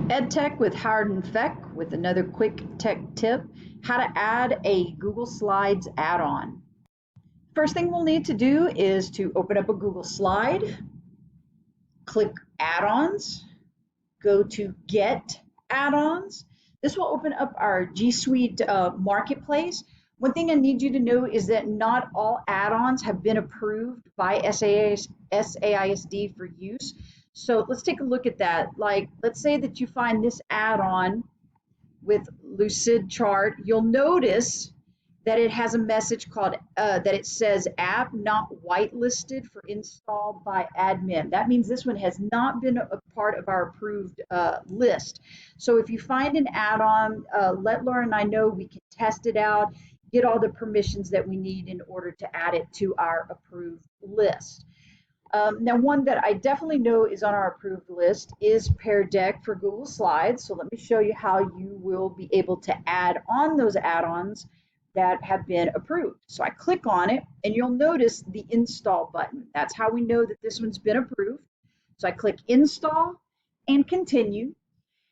EdTech with Howard and Feck with another quick tech tip, how to add a Google Slides add-on. First thing we'll need to do is to open up a Google Slide, click Add-ons, go to Get Add-ons. This will open up our G Suite Marketplace. One thing I need you to know is that not all add-ons have been approved by SAISD for use. So let's take a look at that. Like, let's say that you find this add-on with Lucidchart. You'll notice that it has a message called that it says app not whitelisted for install by admin. That means this one has not been a part of our approved list. So if you find an add-on, let Laura and I know. We can test it out, get all the permissions that we need in order to add it to our approved list. Now, one that I definitely know is on our approved list is Pear Deck for Google Slides. So let me show you how you will be able to add on those add-ons that have been approved. So I click on it and you'll notice the install button. That's how we know that this one's been approved. So I click install and continue.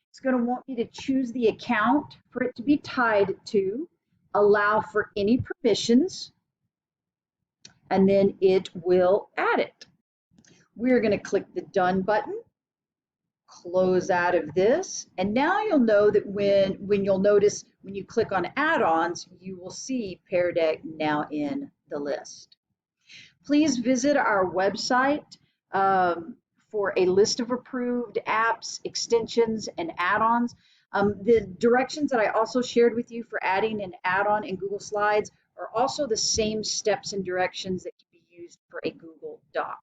It's going to want me to choose the account for it to be tied to, allow for any permissions, and then it will add it. We're going to click the done button, close out of this, and now you'll know that when you'll notice when you click on add-ons, you will see Pear Deck now in the list. Please visit our website for a list of approved apps, extensions, and add-ons. The directions that I also shared with you for adding an add-on in Google Slides are also the same steps and directions that can be used for a Google Doc.